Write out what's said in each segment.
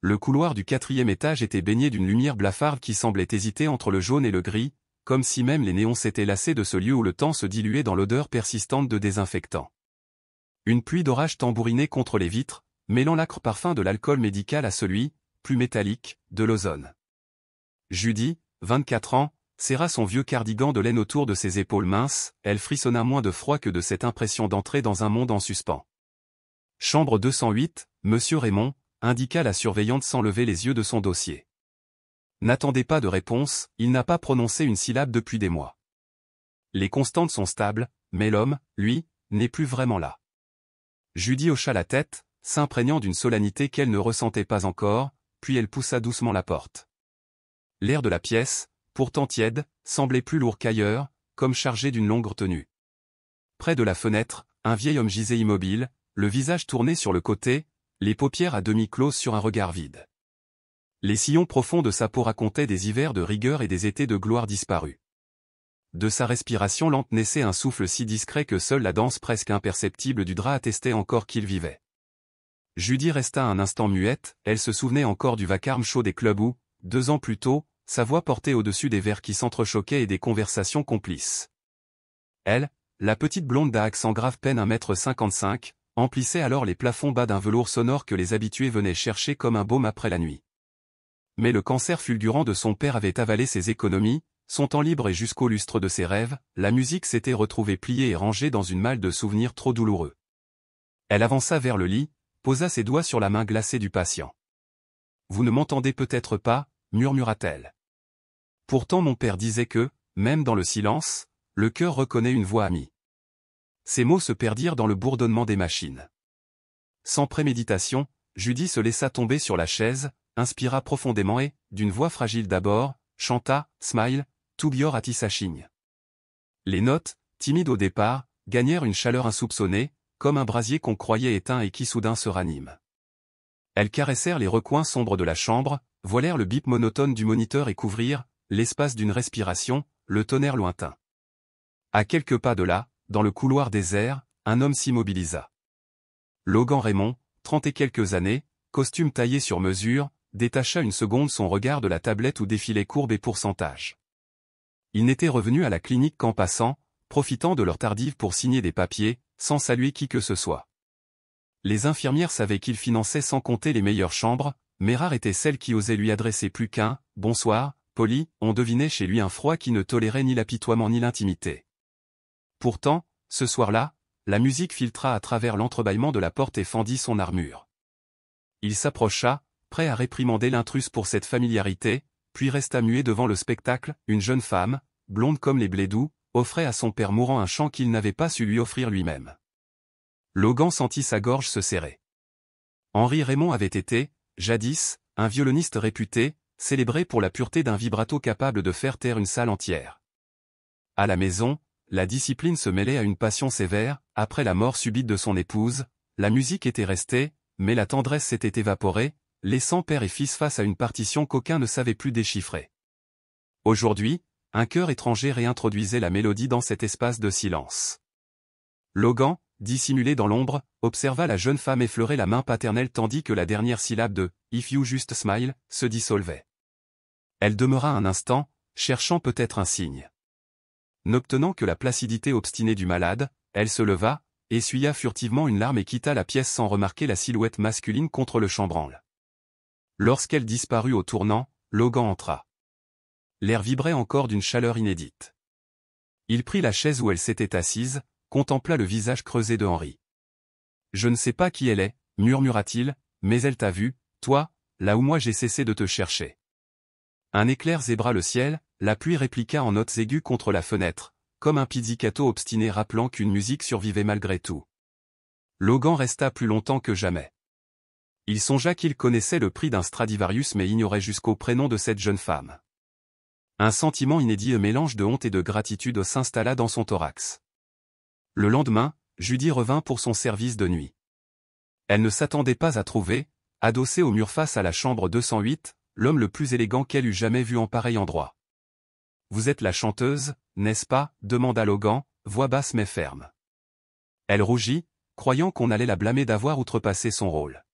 le couloir du 4e étage était baigné d'une lumière blafarde qui semblait hésiter entre le jaune et le gris, comme si même les néons s'étaient lassés de ce lieu où le temps se diluait dans l'odeur persistante de désinfectant. Une pluie d'orage tambourinait contre les vitres, mêlant l'âcre parfum de l'alcool médical à celui, plus métallique, de l'ozone. Judy, 24 ans, serra son vieux cardigan de laine autour de ses épaules minces, elle frissonna moins de froid que de cette impression d'entrer dans un monde en suspens. Chambre 208, Monsieur Raymond, indiqua la surveillante sans lever les yeux de son dossier. N'attendez pas de réponse, il n'a pas prononcé une syllabe depuis des mois. Les constantes sont stables, mais l'homme, lui, n'est plus vraiment là. Judy hocha la tête, s'imprégnant d'une solennité qu'elle ne ressentait pas encore, puis elle poussa doucement la porte. L'air de la pièce, pourtant tiède, semblait plus lourd qu'ailleurs, comme chargé d'une longue retenue. Près de la fenêtre, un vieil homme gisait immobile, le visage tourné sur le côté, les paupières à demi closes sur un regard vide. Les sillons profonds de sa peau racontaient des hivers de rigueur et des étés de gloire disparus. De sa respiration lente naissait un souffle si discret que seule la danse presque imperceptible du drap attestait encore qu'il vivait. Judy resta un instant muette, elle se souvenait encore du vacarme chaud des clubs où, 2 ans plus tôt, sa voix portait au-dessus des verres qui s'entrechoquaient et des conversations complices. Elle, la petite blonde d'à accent grave peine 1,55 m, emplissait alors les plafonds bas d'un velours sonore que les habitués venaient chercher comme un baume après la nuit. Mais le cancer fulgurant de son père avait avalé ses économies, son temps libre et jusqu'au lustre de ses rêves, la musique s'était retrouvée pliée et rangée dans une malle de souvenirs trop douloureux. Elle avança vers le lit, posa ses doigts sur la main glacée du patient. « Vous ne m'entendez peut-être pas » murmura-t-elle. Pourtant mon père disait que, même dans le silence, le cœur reconnaît une voix amie. Ces mots se perdirent dans le bourdonnement des machines. Sans préméditation, Judy se laissa tomber sur la chaise, inspira profondément et, d'une voix fragile d'abord, chanta « Smile », To Your Atisaching. Les notes, timides au départ, gagnèrent une chaleur insoupçonnée, comme un brasier qu'on croyait éteint et qui soudain se ranime. Elles caressèrent les recoins sombres de la chambre, voilèrent le bip monotone du moniteur et couvrirent, l'espace d'une respiration, le tonnerre lointain. À quelques pas de là, dans le couloir désert, un homme s'immobilisa. Logan Raymond, 30 et quelques années, costume taillé sur mesure, détacha une seconde son regard de la tablette où défilaient courbes et pourcentages. Il n'était revenu à la clinique qu'en passant, profitant de l'heure tardive pour signer des papiers, sans saluer qui que ce soit. Les infirmières savaient qu'il finançait sans compter les meilleures chambres, mais rares étaient celles qui osaient lui adresser plus qu'un « bonsoir », poli, on devinait chez lui un froid qui ne tolérait ni l'apitoiement ni l'intimité. Pourtant, ce soir-là, la musique filtra à travers l'entrebâillement de la porte et fendit son armure. Il s'approcha, prêt à réprimander l'intruse pour cette familiarité, puis resta muet devant le spectacle. Une jeune femme, blonde comme les blés doux, offrait à son père mourant un chant qu'il n'avait pas su lui offrir lui-même. Logan sentit sa gorge se serrer. Henri Raymond avait été, jadis, un violoniste réputé, célébré pour la pureté d'un vibrato capable de faire taire une salle entière. À la maison, la discipline se mêlait à une passion sévère. Après la mort subite de son épouse, la musique était restée, mais la tendresse s'était évaporée, laissant père et fils face à une partition qu'aucun ne savait plus déchiffrer. Aujourd'hui, un chœur étranger réintroduisait la mélodie dans cet espace de silence. Logan, dissimulé dans l'ombre, observa la jeune femme effleurer la main paternelle tandis que la dernière syllabe de « If you just smile » se dissolvait. Elle demeura un instant, cherchant peut-être un signe. N'obtenant que la placidité obstinée du malade, elle se leva, essuya furtivement une larme et quitta la pièce sans remarquer la silhouette masculine contre le chambranle. Lorsqu'elle disparut au tournant, Logan entra. L'air vibrait encore d'une chaleur inédite. Il prit la chaise où elle s'était assise, contempla le visage creusé de Henri. « Je ne sais pas qui elle est, » murmura-t-il, « mais elle t'a vu, toi, là où moi j'ai cessé de te chercher. » Un éclair zébra le ciel, la pluie répliqua en notes aiguës contre la fenêtre, comme un pizzicato obstiné rappelant qu'une musique survivait malgré tout. Logan resta plus longtemps que jamais. Il songea qu'il connaissait le prix d'un Stradivarius mais ignorait jusqu'au prénom de cette jeune femme. Un sentiment inédit, un mélange de honte et de gratitude s'installa dans son thorax. Le lendemain, Judy revint pour son service de nuit. Elle ne s'attendait pas à trouver, adossé au mur face à la chambre 208, l'homme le plus élégant qu'elle eût jamais vu en pareil endroit. « Vous êtes la chanteuse, n'est-ce pas » demanda Logan, voix basse mais ferme. Elle rougit, croyant qu'on allait la blâmer d'avoir outrepassé son rôle.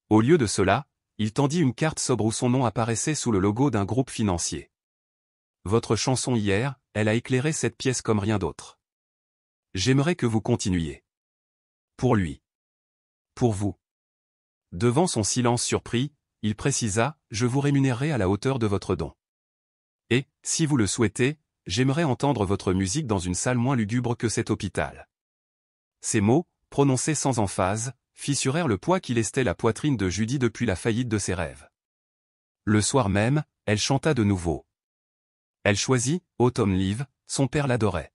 Au lieu de cela, Il tendit une carte sobre où son nom apparaissait sous le logo d'un groupe financier. Votre chanson hier, elle a éclairé cette pièce comme rien d'autre. J'aimerais que vous continuiez. Pour lui. Pour vous. Devant son silence surpris, il précisa, je vous rémunérerai à la hauteur de votre don. Et, si vous le souhaitez, j'aimerais entendre votre musique dans une salle moins lugubre que cet hôpital. Ces mots, prononcés sans emphase, fissurèrent le poids qui lestait la poitrine de Judy depuis la faillite de ses rêves. Le soir même, elle chanta de nouveau. Elle choisit, Autumn Leaves, son père l'adorait.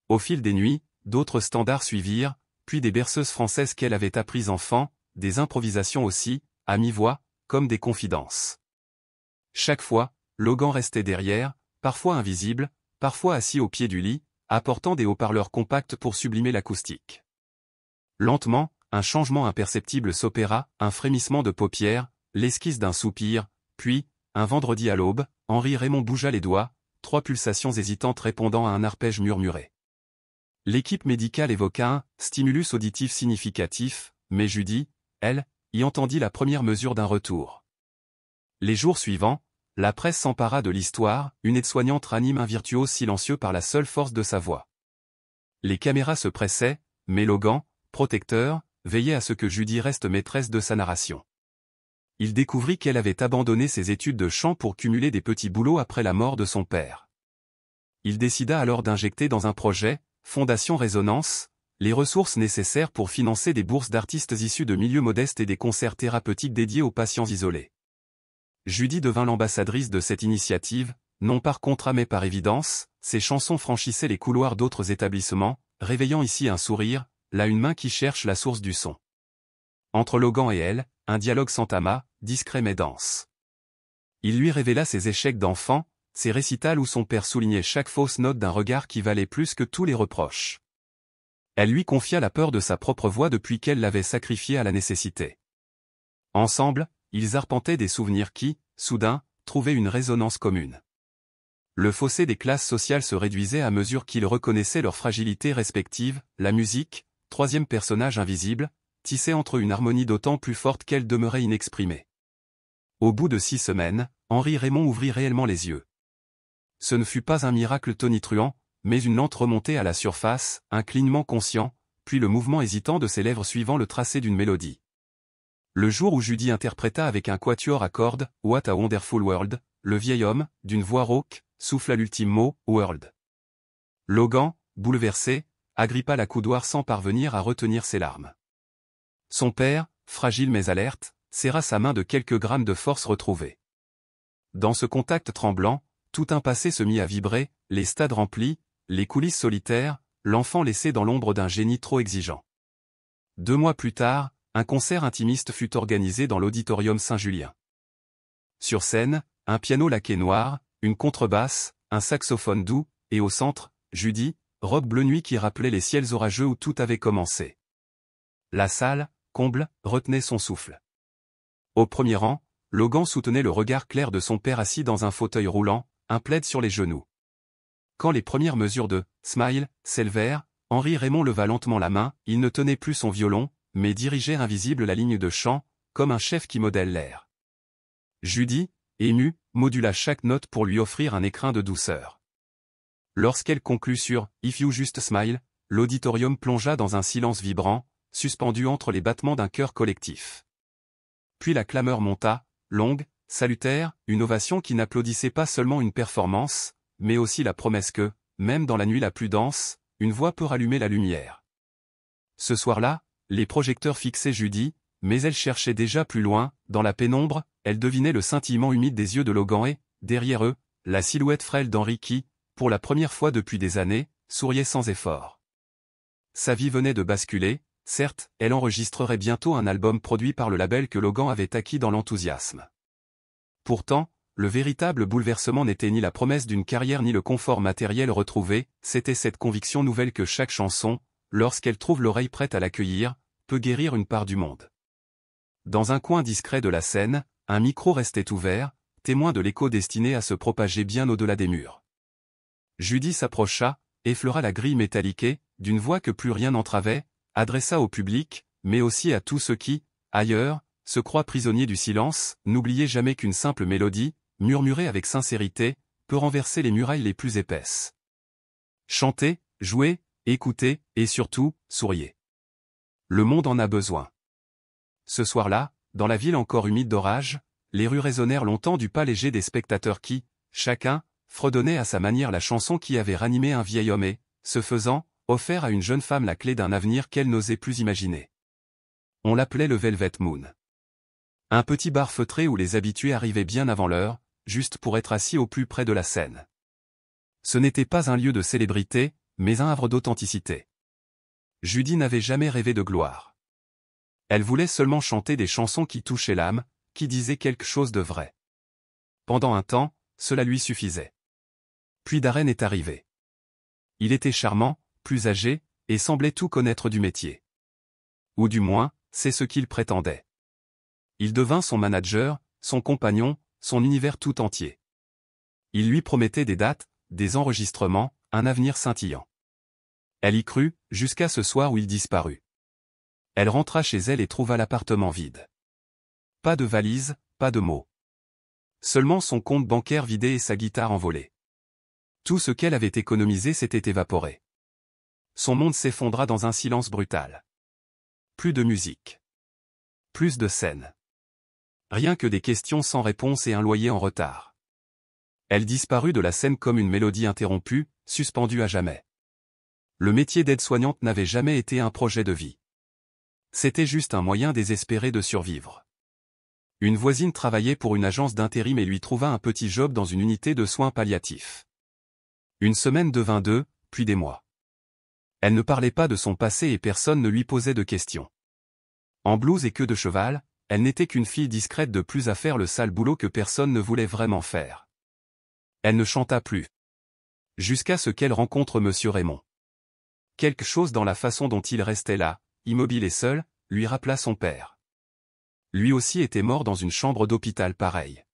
Au fil des nuits, d'autres standards suivirent, puis des berceuses françaises qu'elle avait apprises enfant, des improvisations aussi, à mi-voix, comme des confidences. Chaque fois, Logan restait derrière, parfois invisible, parfois assis au pied du lit, apportant des haut-parleurs compacts pour sublimer l'acoustique. Lentement, un changement imperceptible s'opéra, un frémissement de paupières, l'esquisse d'un soupir, puis, un vendredi à l'aube, Henri Raymond bougea les doigts, 3 pulsations hésitantes répondant à un arpège murmuré. L'équipe médicale évoqua un stimulus auditif significatif, mais Judy, elle, y entendit la première mesure d'un retour. Les jours suivants, la presse s'empara de l'histoire, une aide-soignante ranime un virtuose silencieux par la seule force de sa voix. Les caméras se pressaient, mais Logan, protecteur, veillait à ce que Judy reste maîtresse de sa narration. Il découvrit qu'elle avait abandonné ses études de chant pour cumuler des petits boulots après la mort de son père. Il décida alors d'injecter dans un projet, Fondation Résonance, les ressources nécessaires pour financer des bourses d'artistes issus de milieux modestes et des concerts thérapeutiques dédiés aux patients isolés. Judy devint l'ambassadrice de cette initiative, non par contrat mais par évidence, ses chansons franchissaient les couloirs d'autres établissements, réveillant ici un sourire, là une main qui cherche la source du son. Entre Logan et elle, un dialogue s'entama, discret mais dense. Il lui révéla ses échecs d'enfant, ses récitals où son père soulignait chaque fausse note d'un regard qui valait plus que tous les reproches. Elle lui confia la peur de sa propre voix depuis qu'elle l'avait sacrifiée à la nécessité. Ensemble, ils arpentaient des souvenirs qui, soudain, trouvaient une résonance commune. Le fossé des classes sociales se réduisait à mesure qu'ils reconnaissaient leurs fragilités respectives, la musique, troisième personnage invisible, tissait entre eux une harmonie d'autant plus forte qu'elle demeurait inexprimée. Au bout de 6 semaines, Henri Raymond ouvrit réellement les yeux. Ce ne fut pas un miracle tonitruant, mais une lente remontée à la surface, un clignement conscient, puis le mouvement hésitant de ses lèvres suivant le tracé d'une mélodie. Le jour où Judy interpréta avec un quatuor à cordes, What a Wonderful World, le vieil homme, d'une voix rauque, souffla l'ultime mot, World. Logan, bouleversé, agrippa la coudoir sans parvenir à retenir ses larmes. Son père, fragile mais alerte, serra sa main de quelques grammes de force retrouvée. Dans ce contact tremblant, tout un passé se mit à vibrer, les stades remplis, les coulisses solitaires, l'enfant laissé dans l'ombre d'un génie trop exigeant. 2 mois plus tard, un concert intimiste fut organisé dans l'auditorium Saint-Julien. Sur scène, un piano laqué noir, une contrebasse, un saxophone doux, et au centre, Judy, robe bleu nuit qui rappelait les ciels orageux où tout avait commencé. La salle, comble, retenait son souffle. Au premier rang, Logan soutenait le regard clair de son père assis dans un fauteuil roulant, un plaid sur les genoux. Quand les premières mesures de « Smile » s'élevèrent, Henri Raymond leva lentement la main, il ne tenait plus son violon, mais dirigeait invisible la ligne de chant, comme un chef qui modèle l'air. Judy, émue, modula chaque note pour lui offrir un écrin de douceur. Lorsqu'elle conclut sur « If You Just Smile », l'auditorium plongea dans un silence vibrant, suspendu entre les battements d'un cœur collectif. Puis la clameur monta, longue, salutaire, une ovation qui n'applaudissait pas seulement une performance, mais aussi la promesse que, même dans la nuit la plus dense, une voix peut rallumer la lumière. Ce soir-là, les projecteurs fixaient Judy, mais elle cherchait déjà plus loin, dans la pénombre, elle devinait le scintillement humide des yeux de Logan et, derrière eux, la silhouette frêle d'Henri qui, pour la première fois depuis des années, souriait sans effort. Sa vie venait de basculer, certes, elle enregistrerait bientôt un album produit par le label que Logan avait acquis dans l'enthousiasme. Pourtant, le véritable bouleversement n'était ni la promesse d'une carrière ni le confort matériel retrouvé, c'était cette conviction nouvelle que chaque chanson, lorsqu'elle trouve l'oreille prête à l'accueillir, peut guérir une part du monde. Dans un coin discret de la scène, un micro restait ouvert, témoin de l'écho destiné à se propager bien au-delà des murs. Judy s'approcha, effleura la grille métalliquée, d'une voix que plus rien n'entravait, adressa au public, mais aussi à tous ceux qui, ailleurs, se croit prisonnier du silence, n'oubliez jamais qu'une simple mélodie, murmurée avec sincérité, peut renverser les murailles les plus épaisses. Chantez, jouez, écoutez, et surtout, souriez. Le monde en a besoin. Ce soir-là, dans la ville encore humide d'orage, les rues résonnèrent longtemps du pas léger des spectateurs qui, chacun, fredonnait à sa manière la chanson qui avait ranimé un vieil homme et, ce faisant, offert à une jeune femme la clé d'un avenir qu'elle n'osait plus imaginer. On l'appelait le Velvet Moon. Un petit bar feutré où les habitués arrivaient bien avant l'heure, juste pour être assis au plus près de la scène. Ce n'était pas un lieu de célébrité, mais un havre d'authenticité. Judy n'avait jamais rêvé de gloire. Elle voulait seulement chanter des chansons qui touchaient l'âme, qui disaient quelque chose de vrai. Pendant un temps, cela lui suffisait. Puis Darren est arrivé. Il était charmant, plus âgé, et semblait tout connaître du métier. Ou du moins, c'est ce qu'il prétendait. Il devint son manager, son compagnon, son univers tout entier. Il lui promettait des dates, des enregistrements, un avenir scintillant. Elle y crut, jusqu'à ce soir où il disparut. Elle rentra chez elle et trouva l'appartement vide. Pas de valise, pas de mots. Seulement son compte bancaire vidé et sa guitare envolée. Tout ce qu'elle avait économisé s'était évaporé. Son monde s'effondra dans un silence brutal. Plus de musique. Plus de scènes. Rien que des questions sans réponse et un loyer en retard. Elle disparut de la scène comme une mélodie interrompue, suspendue à jamais. Le métier d'aide-soignante n'avait jamais été un projet de vie. C'était juste un moyen désespéré de survivre. Une voisine travaillait pour une agence d'intérim et lui trouva un petit job dans une unité de soins palliatifs. Une semaine devint 2, puis des mois. Elle ne parlait pas de son passé et personne ne lui posait de questions. En blouse et queue de cheval, elle n'était qu'une fille discrète de plus à faire le sale boulot que personne ne voulait vraiment faire. Elle ne chanta plus. Jusqu'à ce qu'elle rencontre Monsieur Raymond. Quelque chose dans la façon dont il restait là, immobile et seul, lui rappela son père. Lui aussi était mort dans une chambre d'hôpital pareille.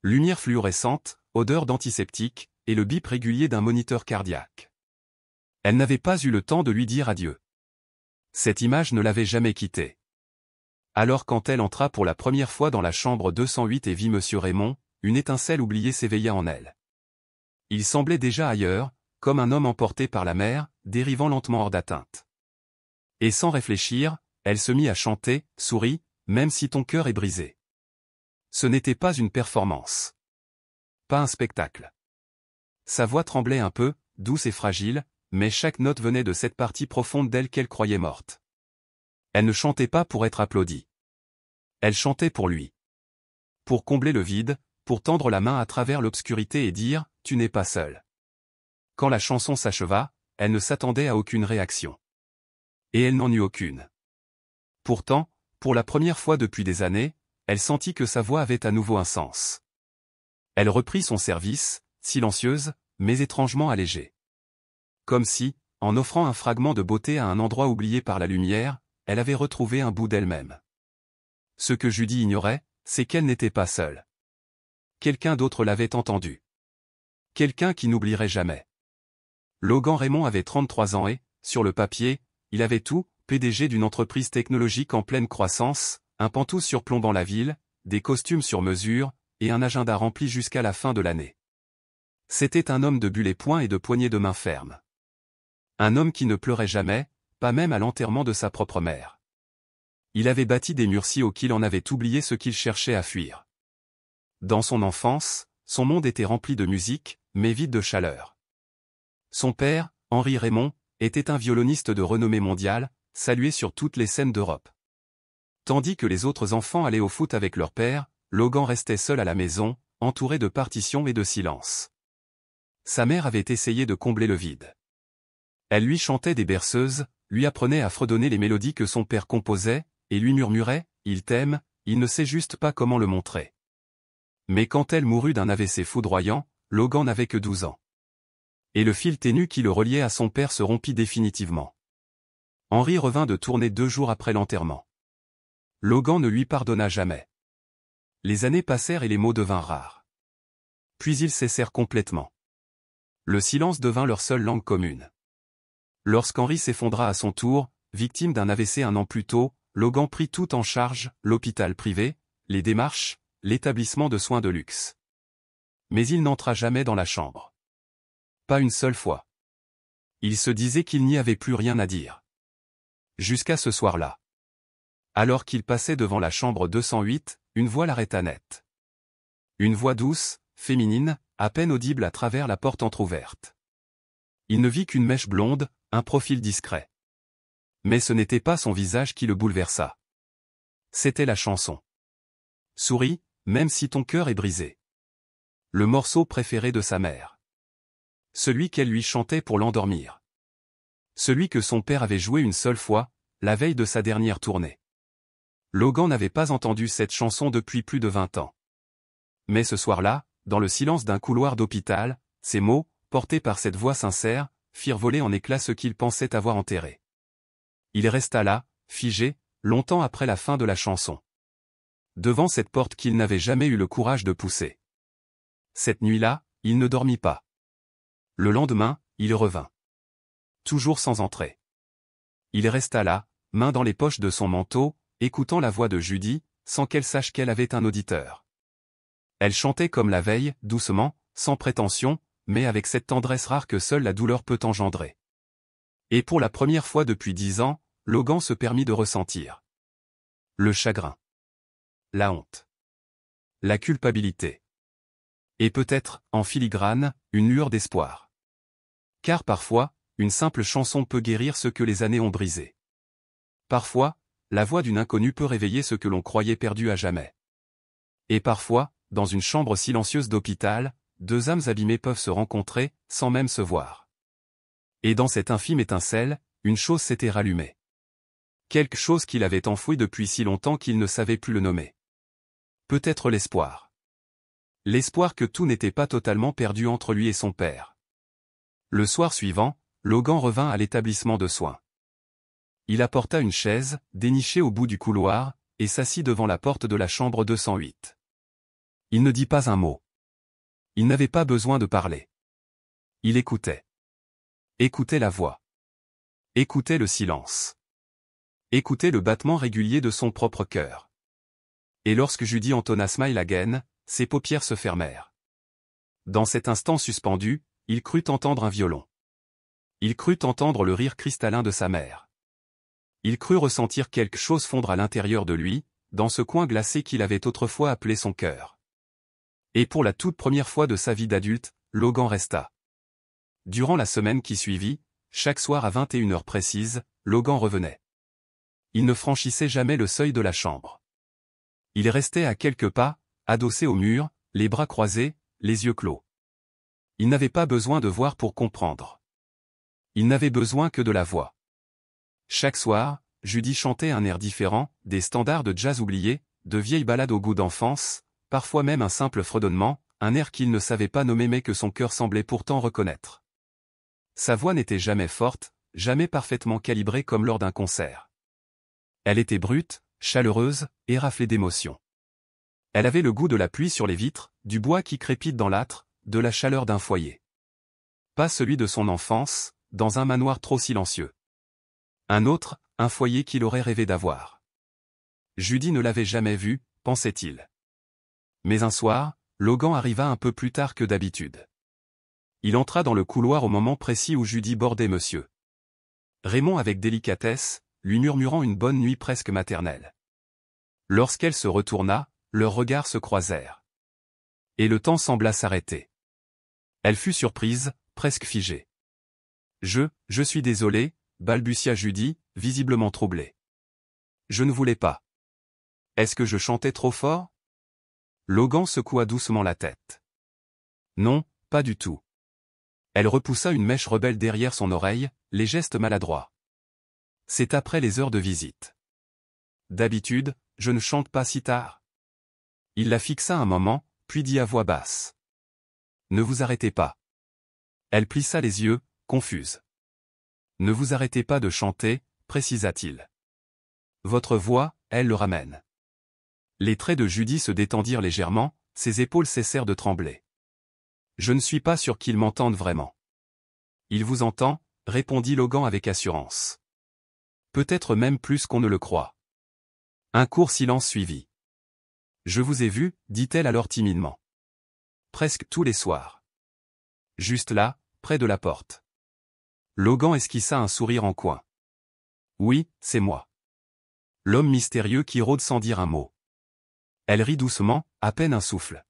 Lumière fluorescente, odeur d'antiseptique, et le bip régulier d'un moniteur cardiaque. Elle n'avait pas eu le temps de lui dire adieu. Cette image ne l'avait jamais quittée. Alors quand elle entra pour la première fois dans la chambre 208 et vit Monsieur Raymond, une étincelle oubliée s'éveilla en elle. Il semblait déjà ailleurs, comme un homme emporté par la mer, dérivant lentement hors d'atteinte. Et sans réfléchir, elle se mit à chanter, souris, même si ton cœur est brisé. Ce n'était pas une performance. Pas un spectacle. Sa voix tremblait un peu, douce et fragile, mais chaque note venait de cette partie profonde d'elle qu'elle croyait morte. Elle ne chantait pas pour être applaudie. Elle chantait pour lui. Pour combler le vide, pour tendre la main à travers l'obscurité et dire « Tu n'es pas seul ». Quand la chanson s'acheva, elle ne s'attendait à aucune réaction. Et elle n'en eut aucune. Pourtant, pour la première fois depuis des années, elle sentit que sa voix avait à nouveau un sens. Elle reprit son service, silencieuse, mais étrangement allégée. Comme si, en offrant un fragment de beauté à un endroit oublié par la lumière, elle avait retrouvé un bout d'elle-même. Ce que Judy ignorait, c'est qu'elle n'était pas seule. Quelqu'un d'autre l'avait entendue. Quelqu'un qui n'oublierait jamais. Logan Raymond avait 33 ans et, sur le papier, il avait tout, PDG d'une entreprise technologique en pleine croissance, un pantouf surplombant la ville, des costumes sur mesure, et un agenda rempli jusqu'à la fin de l'année. C'était un homme de bulles et poings et de poignées de main fermes. Un homme qui ne pleurait jamais, pas même à l'enterrement de sa propre mère. Il avait bâti des murs si hauts qu'il en avait oublié ce qu'il cherchait à fuir. Dans son enfance, son monde était rempli de musique, mais vide de chaleur. Son père, Henri Raymond, était un violoniste de renommée mondiale, salué sur toutes les scènes d'Europe. Tandis que les autres enfants allaient au foot avec leur père, Logan restait seul à la maison, entouré de partitions et de silence. Sa mère avait essayé de combler le vide. Elle lui chantait des berceuses, lui apprenait à fredonner les mélodies que son père composait, et lui murmurait « Il t'aime, il ne sait juste pas comment le montrer ». Mais quand elle mourut d'un AVC foudroyant, Logan n'avait que 12 ans. Et le fil ténu qui le reliait à son père se rompit définitivement. Henri revint de tournée 2 jours après l'enterrement. Logan ne lui pardonna jamais. Les années passèrent et les mots devinrent rares. Puis ils cessèrent complètement. Le silence devint leur seule langue commune. Lorsqu'Henri s'effondra à son tour, victime d'un AVC un an plus tôt, Logan prit tout en charge, l'hôpital privé, les démarches, l'établissement de soins de luxe. Mais il n'entra jamais dans la chambre. Pas une seule fois. Il se disait qu'il n'y avait plus rien à dire. Jusqu'à ce soir-là. Alors qu'il passait devant la chambre 208, une voix l'arrêta net. Une voix douce, féminine, à peine audible à travers la porte entr'ouverte. Il ne vit qu'une mèche blonde, un profil discret. Mais ce n'était pas son visage qui le bouleversa. C'était la chanson. Souris, même si ton cœur est brisé. Le morceau préféré de sa mère. Celui qu'elle lui chantait pour l'endormir. Celui que son père avait joué une seule fois, la veille de sa dernière tournée. Logan n'avait pas entendu cette chanson depuis plus de 20 ans. Mais ce soir-là, dans le silence d'un couloir d'hôpital, ces mots, portés par cette voix sincère, firent voler en éclats ce qu'il pensait avoir enterré. Il resta là, figé, longtemps après la fin de la chanson. Devant cette porte qu'il n'avait jamais eu le courage de pousser. Cette nuit-là, il ne dormit pas. Le lendemain, il revint. Toujours sans entrer. Il resta là, main dans les poches de son manteau, écoutant la voix de Judy, sans qu'elle sache qu'elle avait un auditeur. Elle chantait comme la veille, doucement, sans prétention, mais avec cette tendresse rare que seule la douleur peut engendrer. Et pour la première fois depuis 10 ans, Logan se permit de ressentir. Le chagrin. La honte. La culpabilité. Et peut-être, en filigrane, une lueur d'espoir. Car parfois, une simple chanson peut guérir ce que les années ont brisé. Parfois, la voix d'une inconnue peut réveiller ce que l'on croyait perdu à jamais. Et parfois, dans une chambre silencieuse d'hôpital, deux âmes abîmées peuvent se rencontrer, sans même se voir. Et dans cette infime étincelle, une chose s'était rallumée. Quelque chose qu'il avait enfoui depuis si longtemps qu'il ne savait plus le nommer. Peut-être l'espoir. L'espoir que tout n'était pas totalement perdu entre lui et son père. Le soir suivant, Logan revint à l'établissement de soins. Il apporta une chaise, dénichée au bout du couloir, et s'assit devant la porte de la chambre 208. Il ne dit pas un mot. Il n'avait pas besoin de parler. Il écoutait. Écoutait la voix. Écoutait le silence. Écoutait le battement régulier de son propre cœur. Et lorsque Judy entonna Smile Again, ses paupières se fermèrent. Dans cet instant suspendu, il crut entendre un violon. Il crut entendre le rire cristallin de sa mère. Il crut ressentir quelque chose fondre à l'intérieur de lui, dans ce coin glacé qu'il avait autrefois appelé son cœur. Et pour la toute première fois de sa vie d'adulte, Logan resta. Durant la semaine qui suivit, chaque soir à 21h précise, Logan revenait. Il ne franchissait jamais le seuil de la chambre. Il restait à quelques pas, adossé au mur, les bras croisés, les yeux clos. Il n'avait pas besoin de voir pour comprendre. Il n'avait besoin que de la voix. Chaque soir, Judy chantait un air différent, des standards de jazz oubliés, de vieilles ballades au goût d'enfance, parfois même un simple fredonnement, un air qu'il ne savait pas nommer mais que son cœur semblait pourtant reconnaître. Sa voix n'était jamais forte, jamais parfaitement calibrée comme lors d'un concert. Elle était brute, chaleureuse, et raflée d'émotions. Elle avait le goût de la pluie sur les vitres, du bois qui crépite dans l'âtre, de la chaleur d'un foyer. Pas celui de son enfance, dans un manoir trop silencieux. Un autre, un foyer qu'il aurait rêvé d'avoir. Judy ne l'avait jamais vu, pensait-il. Mais un soir, Logan arriva un peu plus tard que d'habitude. Il entra dans le couloir au moment précis où Judy bordait Monsieur Raymond avec délicatesse, lui murmurant une bonne nuit presque maternelle. Lorsqu'elle se retourna, leurs regards se croisèrent. Et le temps sembla s'arrêter. Elle fut surprise, presque figée. Je suis désolé, balbutia Judy, visiblement troublée. Je ne voulais pas. Est-ce que je chantais trop fort? Logan secoua doucement la tête. Non, pas du tout. Elle repoussa une mèche rebelle derrière son oreille, les gestes maladroits. C'est après les heures de visite. D'habitude, je ne chante pas si tard. Il la fixa un moment, puis dit à voix basse. Ne vous arrêtez pas. Elle plissa les yeux, confuse. Ne vous arrêtez pas de chanter, précisa-t-il. Votre voix, elle le ramène. Les traits de Judy se détendirent légèrement, ses épaules cessèrent de trembler. Je ne suis pas sûr qu'il m'entende vraiment. Il vous entend, répondit Logan avec assurance. Peut-être même plus qu'on ne le croit. Un court silence suivit. Je vous ai vu, dit-elle alors timidement. Presque tous les soirs. Juste là, près de la porte. Logan esquissa un sourire en coin. Oui, c'est moi. L'homme mystérieux qui rôde sans dire un mot. Elle rit doucement, à peine un souffle.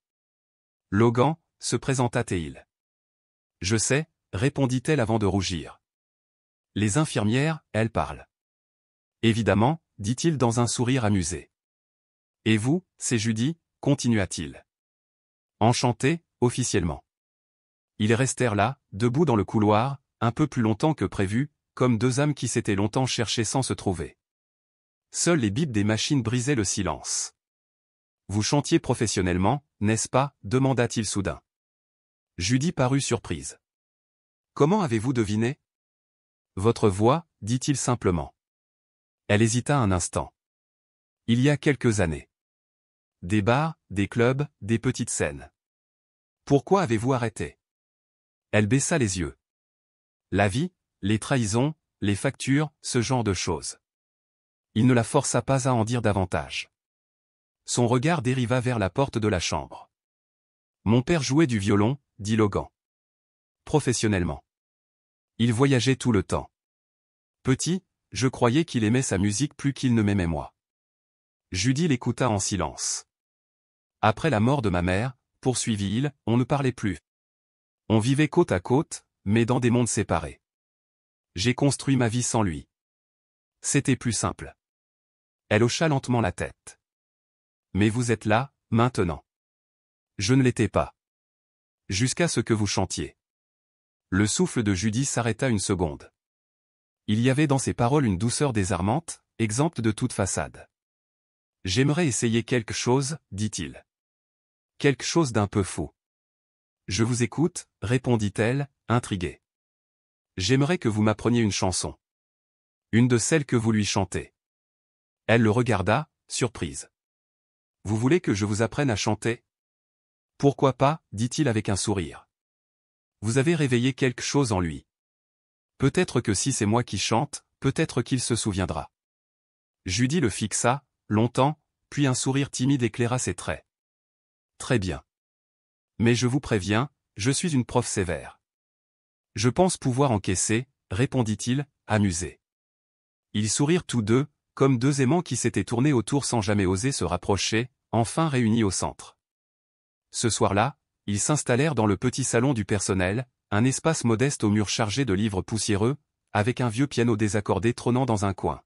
Logan, se présenta-t-il. Je sais, répondit-elle avant de rougir. Les infirmières, elles parlent. Évidemment, dit-il dans un sourire amusé. Et vous, c'est Judy, continua-t-il. Enchanté, officiellement. Ils restèrent là, debout dans le couloir, un peu plus longtemps que prévu, comme deux âmes qui s'étaient longtemps cherchées sans se trouver. Seuls les bips des machines brisaient le silence. Vous chantiez professionnellement, n'est-ce pas, demanda-t-il soudain. Judy parut surprise. Comment avez-vous deviné? Votre voix, dit-il simplement. Elle hésita un instant. Il y a quelques années. Des bars, des clubs, des petites scènes. Pourquoi avez-vous arrêté? Elle baissa les yeux. La vie, les trahisons, les factures, ce genre de choses. Il ne la força pas à en dire davantage. Son regard dériva vers la porte de la chambre. Mon père jouait du violon, dit Logan. Professionnellement. Il voyageait tout le temps. Petit, je croyais qu'il aimait sa musique plus qu'il ne m'aimait moi. Judy l'écouta en silence. Après la mort de ma mère, poursuivit-il, on ne parlait plus. On vivait côte à côte, mais dans des mondes séparés. J'ai construit ma vie sans lui. C'était plus simple. Elle hocha lentement la tête. Mais vous êtes là, maintenant. Je ne l'étais pas. Jusqu'à ce que vous chantiez. Le souffle de Judy s'arrêta une seconde. Il y avait dans ses paroles une douceur désarmante, exempte de toute façade. J'aimerais essayer quelque chose, dit-il. Quelque chose d'un peu fou. Je vous écoute, répondit-elle, intriguée. J'aimerais que vous m'appreniez une chanson. Une de celles que vous lui chantez. Elle le regarda, surprise. Vous voulez que je vous apprenne à chanter? Pourquoi pas, dit-il avec un sourire. Vous avez réveillé quelque chose en lui. Peut-être que si c'est moi qui chante, peut-être qu'il se souviendra. Judy le fixa, longtemps, puis un sourire timide éclaira ses traits. Très bien. Mais je vous préviens, je suis une prof sévère. Je pense pouvoir encaisser, répondit-il, amusé. Ils sourirent tous deux, comme deux aimants qui s'étaient tournés autour sans jamais oser se rapprocher, enfin réunis au centre. Ce soir-là, ils s'installèrent dans le petit salon du personnel, un espace modeste aux murs chargés de livres poussiéreux, avec un vieux piano désaccordé trônant dans un coin.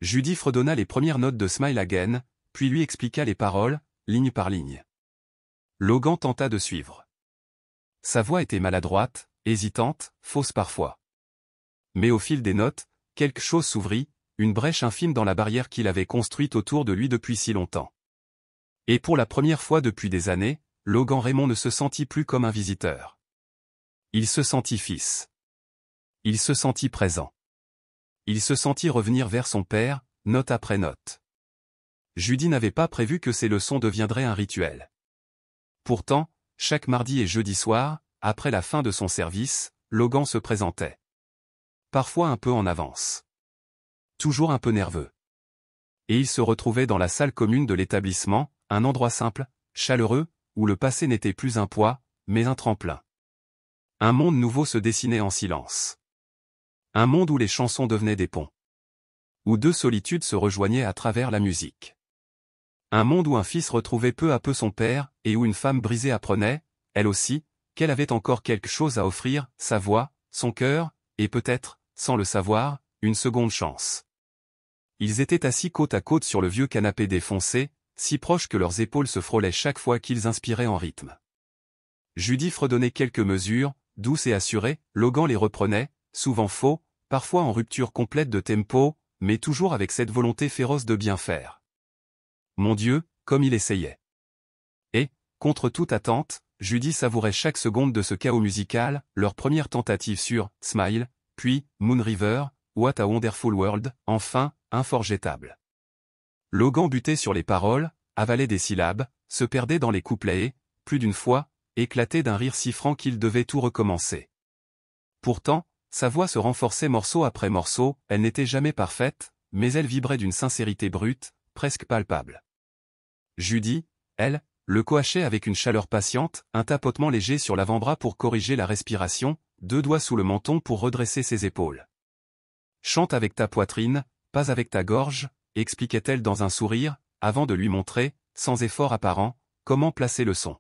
Judy fredonna les premières notes de Smile Again, puis lui expliqua les paroles, ligne par ligne. Logan tenta de suivre. Sa voix était maladroite, hésitante, fausse parfois. Mais au fil des notes, quelque chose s'ouvrit, une brèche infime dans la barrière qu'il avait construite autour de lui depuis si longtemps. Et pour la première fois depuis des années, Logan Raymond ne se sentit plus comme un visiteur. Il se sentit fils. Il se sentit présent. Il se sentit revenir vers son père, note après note. Judy n'avait pas prévu que ces leçons deviendraient un rituel. Pourtant, chaque mardi et jeudi soir, après la fin de son service, Logan se présentait. Parfois un peu en avance. Toujours un peu nerveux. Et il se retrouvait dans la salle commune de l'établissement, un endroit simple, chaleureux, où le passé n'était plus un poids, mais un tremplin. Un monde nouveau se dessinait en silence. Un monde où les chansons devenaient des ponts. Où deux solitudes se rejoignaient à travers la musique. Un monde où un fils retrouvait peu à peu son père, et où une femme brisée apprenait, elle aussi, qu'elle avait encore quelque chose à offrir, sa voix, son cœur, et peut-être, sans le savoir, une seconde chance. Ils étaient assis côte à côte sur le vieux canapé défoncé, si proches que leurs épaules se frôlaient chaque fois qu'ils inspiraient en rythme. Judy fredonnait quelques mesures, douces et assurées, Logan les reprenait, souvent faux, parfois en rupture complète de tempo, mais toujours avec cette volonté féroce de bien faire. Mon Dieu, comme il essayait. Et, contre toute attente, Judy savourait chaque seconde de ce chaos musical, leur première tentative sur « Smile », puis « Moon River », « What a Wonderful World », enfin, « Unforgettable ». Logan butait sur les paroles, avalait des syllabes, se perdait dans les couplets et, plus d'une fois, éclatait d'un rire si franc qu'il devait tout recommencer. Pourtant, sa voix se renforçait morceau après morceau, elle n'était jamais parfaite, mais elle vibrait d'une sincérité brute, presque palpable. Judy, elle, le coachait avec une chaleur patiente, un tapotement léger sur l'avant-bras pour corriger la respiration, 2 doigts sous le menton pour redresser ses épaules. Chante avec ta poitrine, pas avec ta gorge, expliquait-elle dans un sourire, avant de lui montrer, sans effort apparent, comment placer le son.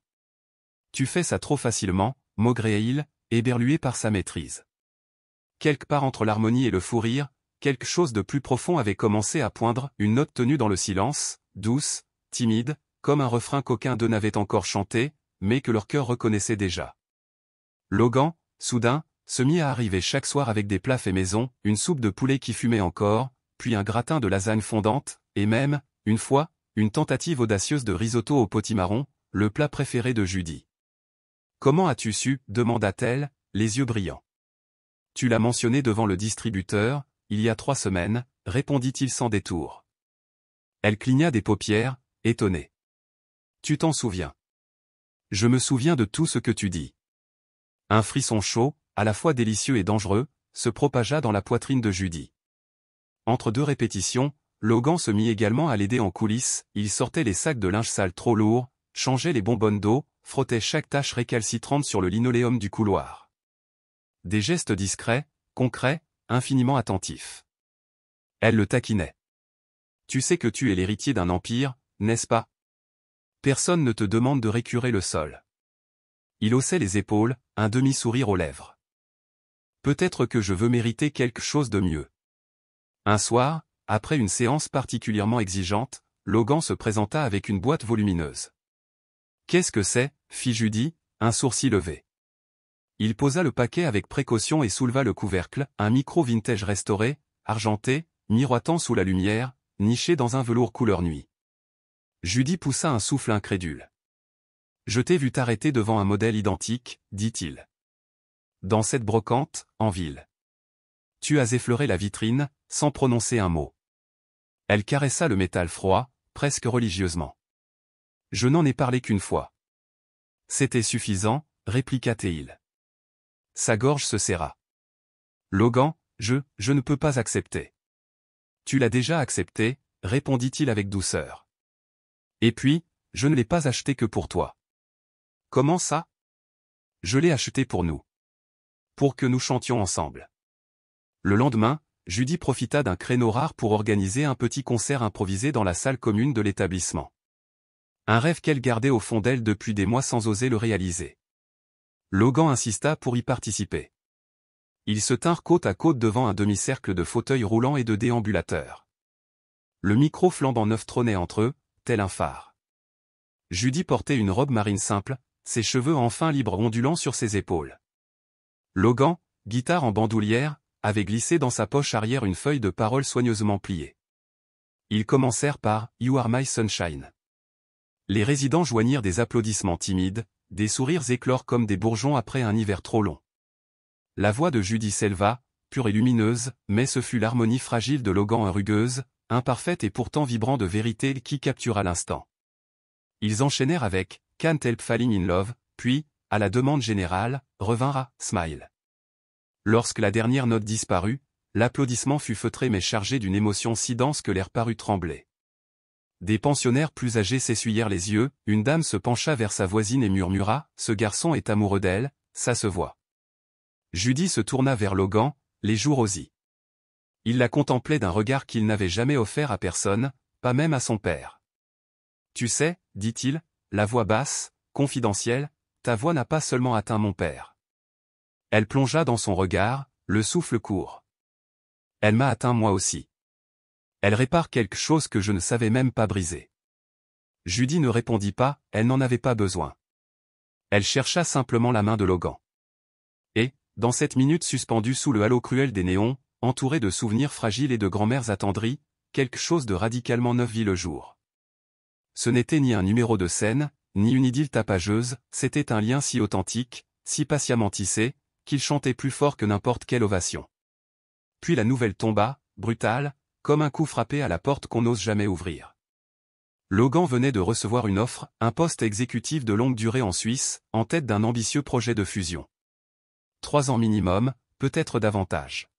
Tu fais ça trop facilement, maugréait-il, éberlué par sa maîtrise. Quelque part entre l'harmonie et le fou rire, quelque chose de plus profond avait commencé à poindre, une note tenue dans le silence, douce, timide, comme un refrain qu'aucun d'eux n'avait encore chanté, mais que leur cœur reconnaissait déjà. Logan, soudain, se mit à arriver chaque soir avec des plats faits maison, une soupe de poulet qui fumait encore, puis un gratin de lasagne fondante, et même, une fois, une tentative audacieuse de risotto au potimarron, le plat préféré de Judy. « Comment as-tu su » demanda-t-elle, les yeux brillants. « Tu l'as mentionné devant le distributeur, il y a 3 semaines, répondit-il sans détour. Elle cligna des paupières, étonnée. Tu t'en souviens? Je me souviens de tout ce que tu dis. Un frisson chaud, à la fois délicieux et dangereux, se propagea dans la poitrine de Judy. Entre 2 répétitions, Logan se mit également à l'aider en coulisses, il sortait les sacs de linge sale trop lourds, changeait les bonbonnes d'eau, frottait chaque tache récalcitrante sur le linoléum du couloir. Des gestes discrets, concrets, infiniment attentifs. Elle le taquinait. Tu sais que tu es l'héritier d'un empire, n'est-ce pas? Personne ne te demande de récurer le sol. Il haussait les épaules, un demi-sourire aux lèvres. Peut-être que je veux mériter quelque chose de mieux. Un soir, après une séance particulièrement exigeante, Logan se présenta avec une boîte volumineuse. Qu'est-ce que c'est, fit Judy, un sourcil levé. Il posa le paquet avec précaution et souleva le couvercle, un micro vintage restauré, argenté, miroitant sous la lumière, niché dans un velours couleur nuit. Judy poussa un souffle incrédule. Je t'ai vu t'arrêter devant un modèle identique, dit-il. Dans cette brocante, en ville. Tu as effleuré la vitrine, sans prononcer un mot. Elle caressa le métal froid, presque religieusement. Je n'en ai parlé qu'une fois. C'était suffisant, répliqua-t-il. Sa gorge se serra. Logan, je ne peux pas accepter. Tu l'as déjà accepté, répondit-il avec douceur. Et puis, je ne l'ai pas acheté que pour toi. Comment ça? Je l'ai acheté pour nous. Pour que nous chantions ensemble. Le lendemain, Judy profita d'un créneau rare pour organiser un petit concert improvisé dans la salle commune de l'établissement. Un rêve qu'elle gardait au fond d'elle depuis des mois sans oser le réaliser. Logan insista pour y participer. Ils se tinrent côte à côte devant un demi-cercle de fauteuils roulants et de déambulateurs. Le micro flambant neuf trônait entre eux, tel un phare. Judy portait une robe marine simple, ses cheveux enfin libres ondulant sur ses épaules. Logan, guitare en bandoulière, avait glissé dans sa poche arrière une feuille de paroles soigneusement pliée. Ils commencèrent par « You are my sunshine ». Les résidents joignirent des applaudissements timides, des sourires éclorent comme des bourgeons après un hiver trop long. La voix de Judy s'éleva, pure et lumineuse, mais ce fut l'harmonie fragile de Logan rugueuse, imparfaite et pourtant vibrant de vérité qui captura l'instant. Ils enchaînèrent avec « Can't help falling in love », puis, à la demande générale, revinrent à « Smile ». Lorsque la dernière note disparut, l'applaudissement fut feutré mais chargé d'une émotion si dense que l'air parut trembler. Des pensionnaires plus âgés s'essuyèrent les yeux, une dame se pencha vers sa voisine et murmura « Ce garçon est amoureux d'elle, ça se voit ». Judy se tourna vers Logan, les joues rosies. Il la contemplait d'un regard qu'il n'avait jamais offert à personne, pas même à son père. « Tu sais, dit-il, la voix basse, confidentielle, ta voix n'a pas seulement atteint mon père. Elle plongea dans son regard, le souffle court. Elle m'a atteint moi aussi. Elle répare quelque chose que je ne savais même pas briser. » Judy ne répondit pas, elle n'en avait pas besoin. Elle chercha simplement la main de Logan. Et, dans cette minute suspendue sous le halo cruel des néons, entourée de souvenirs fragiles et de grand-mères attendries, quelque chose de radicalement neuf vit le jour. Ce n'était ni un numéro de scène, ni une idylle tapageuse, c'était un lien si authentique, si patiemment tissé, qu'il chantait plus fort que n'importe quelle ovation. Puis la nouvelle tomba, brutale, comme un coup frappé à la porte qu'on n'ose jamais ouvrir. Logan venait de recevoir une offre, un poste exécutif de longue durée en Suisse, en tête d'un ambitieux projet de fusion. 3 ans minimum, peut-être davantage.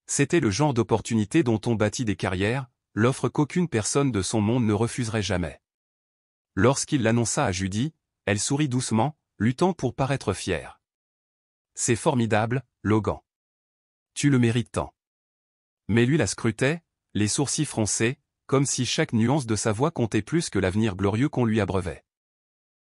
C'était le genre d'opportunité dont on bâtit des carrières, l'offre qu'aucune personne de son monde ne refuserait jamais. Lorsqu'il l'annonça à Judy, elle sourit doucement, luttant pour paraître fière. C'est formidable, Logan. Tu le mérites tant. Mais lui la scrutait, les sourcils froncés, comme si chaque nuance de sa voix comptait plus que l'avenir glorieux qu'on lui abreuvait.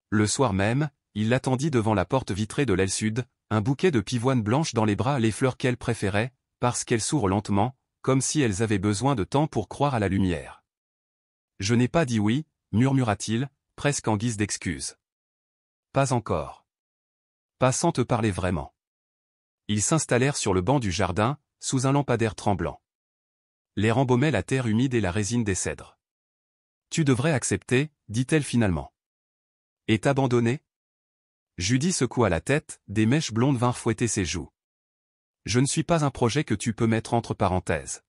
Le soir même, il l'attendit devant la porte vitrée de l'aile sud, un bouquet de pivoines blanches dans les bras, les fleurs qu'elle préférait, parce qu'elles s'ouvrent lentement, comme si elles avaient besoin de temps pour croire à la lumière. Je n'ai pas dit oui, murmura-t-il, presque en guise d'excuse. Pas encore. Pas sans te parler vraiment. Ils s'installèrent sur le banc du jardin, sous un lampadaire tremblant. L'air embaumait la terre humide et la résine des cèdres. Tu devrais accepter, dit-elle finalement. Et t'abandonner ? Judy secoua la tête, des mèches blondes vinrent fouetter ses joues. Je ne suis pas un projet que tu peux mettre entre parenthèses.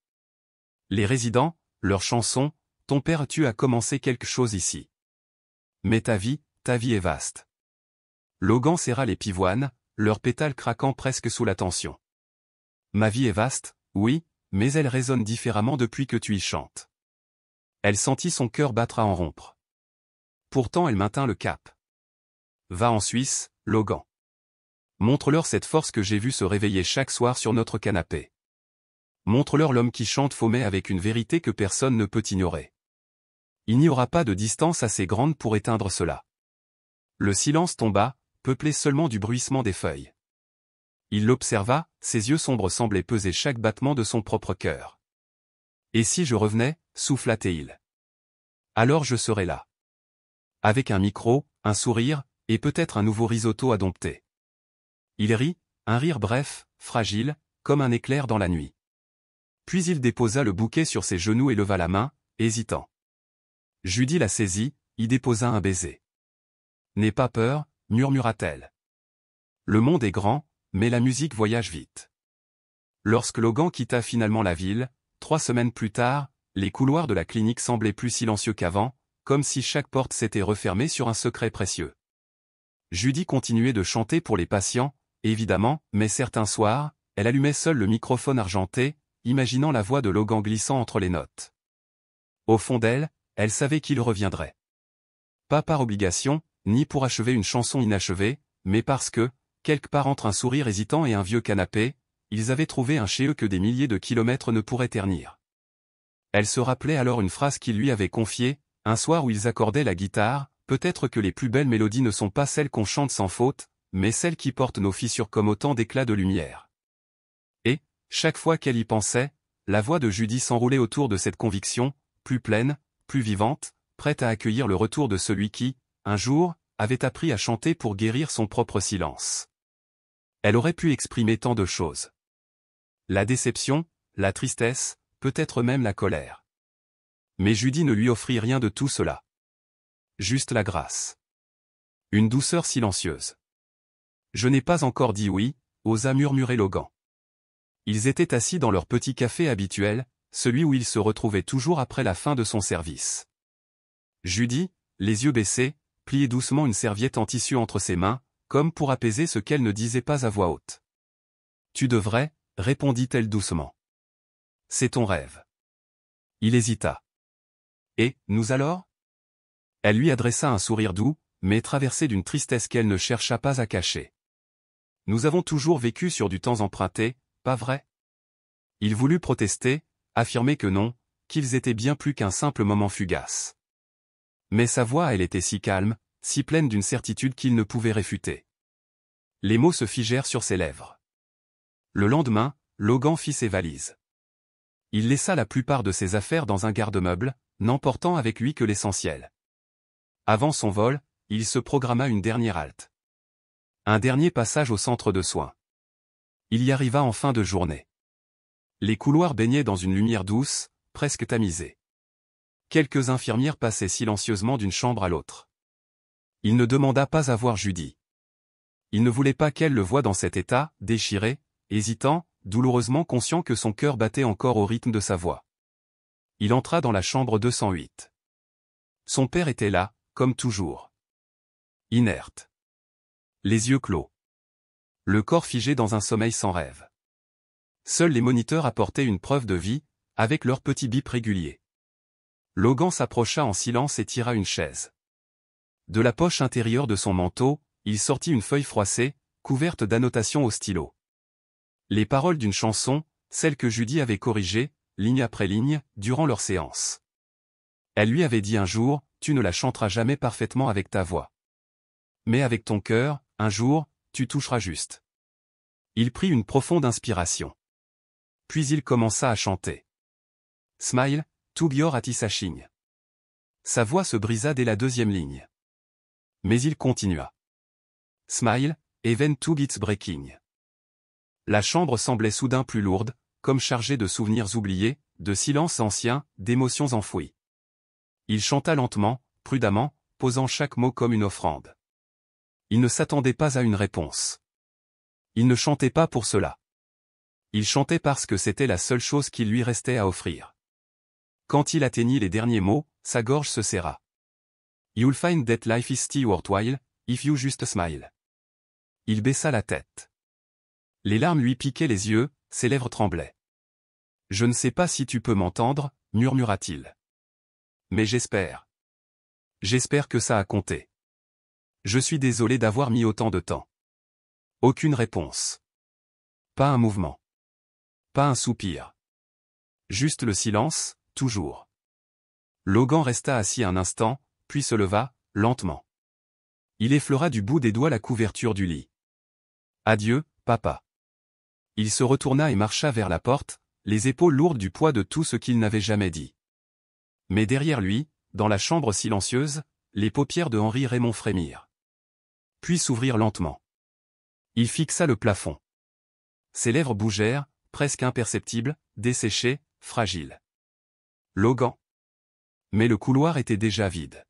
Les résidents, leurs chansons, ton père tu as commencé quelque chose ici. Mais ta vie est vaste. Logan serra les pivoines, leurs pétales craquant presque sous la tension. Ma vie est vaste, oui, mais elle résonne différemment depuis que tu y chantes. Elle sentit son cœur battre à en rompre. Pourtant elle maintint le cap. Va en Suisse, Logan. Montre-leur cette force que j'ai vue se réveiller chaque soir sur notre canapé. Montre-leur l'homme qui chante Faumet avec une vérité que personne ne peut ignorer. Il n'y aura pas de distance assez grande pour éteindre cela. Le silence tomba, peuplé seulement du bruissement des feuilles. Il l'observa, ses yeux sombres semblaient peser chaque battement de son propre cœur. Et si je revenais, souffla-t-il. Alors je serais là. Avec un micro, un sourire, et peut-être un nouveau risotto à dompter. Il rit, un rire bref, fragile, comme un éclair dans la nuit. Puis il déposa le bouquet sur ses genoux et leva la main, hésitant. Judy la saisit, y déposa un baiser. N'aie pas peur, murmura-t-elle. Le monde est grand, mais la musique voyage vite. Lorsque Logan quitta finalement la ville, 3 semaines plus tard, les couloirs de la clinique semblaient plus silencieux qu'avant, comme si chaque porte s'était refermée sur un secret précieux. Judy continuait de chanter pour les patients, évidemment, mais certains soirs, elle allumait seule le microphone argenté, imaginant la voix de Logan glissant entre les notes. Au fond d'elle, elle savait qu'il reviendrait. Pas par obligation, ni pour achever une chanson inachevée, mais parce que, quelque part entre un sourire hésitant et un vieux canapé, ils avaient trouvé un chez eux que des milliers de kilomètres ne pourraient ternir. Elle se rappelait alors une phrase qu'il lui avait confiée, un soir où ils accordaient la guitare, peut-être que les plus belles mélodies ne sont pas celles qu'on chante sans faute, mais celles qui portent nos fissures comme autant d'éclats de lumière. Et, chaque fois qu'elle y pensait, la voix de Judy s'enroulait autour de cette conviction, plus pleine, plus vivante, prête à accueillir le retour de celui qui, un jour, avait appris à chanter pour guérir son propre silence. Elle aurait pu exprimer tant de choses. La déception, la tristesse, peut-être même la colère. Mais Judy ne lui offrit rien de tout cela. Juste la grâce. Une douceur silencieuse. Je n'ai pas encore dit oui, osa murmurer Logan. Ils étaient assis dans leur petit café habituel, celui où ils se retrouvaient toujours après la fin de son service. Judy, les yeux baissés, pliait doucement une serviette en tissu entre ses mains, comme pour apaiser ce qu'elle ne disait pas à voix haute. Tu devrais, répondit-elle doucement. C'est ton rêve. Il hésita. Et, nous alors ? Elle lui adressa un sourire doux, mais traversé d'une tristesse qu'elle ne chercha pas à cacher. Nous avons toujours vécu sur du temps emprunté, pas vrai ? Il voulut protester, affirmer que non, qu'ils étaient bien plus qu'un simple moment fugace. Mais sa voix elle était si calme, si pleine d'une certitude qu'il ne pouvait réfuter. Les mots se figèrent sur ses lèvres. Le lendemain, Logan fit ses valises. Il laissa la plupart de ses affaires dans un garde-meuble, n'emportant avec lui que l'essentiel. Avant son vol, il se programma une dernière halte. Un dernier passage au centre de soins. Il y arriva en fin de journée. Les couloirs baignaient dans une lumière douce, presque tamisée. Quelques infirmières passaient silencieusement d'une chambre à l'autre. Il ne demanda pas à voir Judy. Il ne voulait pas qu'elle le voie dans cet état, déchiré, hésitant, douloureusement conscient que son cœur battait encore au rythme de sa voix. Il entra dans la chambre 208. Son père était là, comme toujours. Inerte. Les yeux clos. Le corps figé dans un sommeil sans rêve. Seuls les moniteurs apportaient une preuve de vie, avec leur petit bip régulier. Logan s'approcha en silence et tira une chaise. De la poche intérieure de son manteau, il sortit une feuille froissée, couverte d'annotations au stylo. Les paroles d'une chanson, celle que Judy avait corrigée, ligne après ligne, durant leur séance. Elle lui avait dit un jour, tu ne la chanteras jamais parfaitement avec ta voix. Mais avec ton cœur, un jour, tu toucheras juste. Il prit une profonde inspiration. Puis il commença à chanter. Smile, to your attissaching. Sa voix se brisa dès la deuxième ligne. Mais il continua. Smile, even to it's breaking. La chambre semblait soudain plus lourde, comme chargée de souvenirs oubliés, de silences anciens, d'émotions enfouies. Il chanta lentement, prudemment, posant chaque mot comme une offrande. Il ne s'attendait pas à une réponse. Il ne chantait pas pour cela. Il chantait parce que c'était la seule chose qu'il lui restait à offrir. Quand il atteignit les derniers mots, sa gorge se serra. You'll find that life is still worthwhile, if you just smile. Il baissa la tête. Les larmes lui piquaient les yeux, ses lèvres tremblaient. Je ne sais pas si tu peux m'entendre, murmura-t-il. Mais j'espère. J'espère que ça a compté. Je suis désolé d'avoir mis autant de temps. Aucune réponse. Pas un mouvement. Pas un soupir. Juste le silence, toujours. Logan resta assis un instant, puis se leva, lentement. Il effleura du bout des doigts la couverture du lit. Adieu, papa. Il se retourna et marcha vers la porte, les épaules lourdes du poids de tout ce qu'il n'avait jamais dit. Mais derrière lui, dans la chambre silencieuse, les paupières de Henri Raymond frémirent. Puis s'ouvrirent lentement. Il fixa le plafond. Ses lèvres bougèrent, presque imperceptibles, desséchées, fragiles. Logan. Mais le couloir était déjà vide.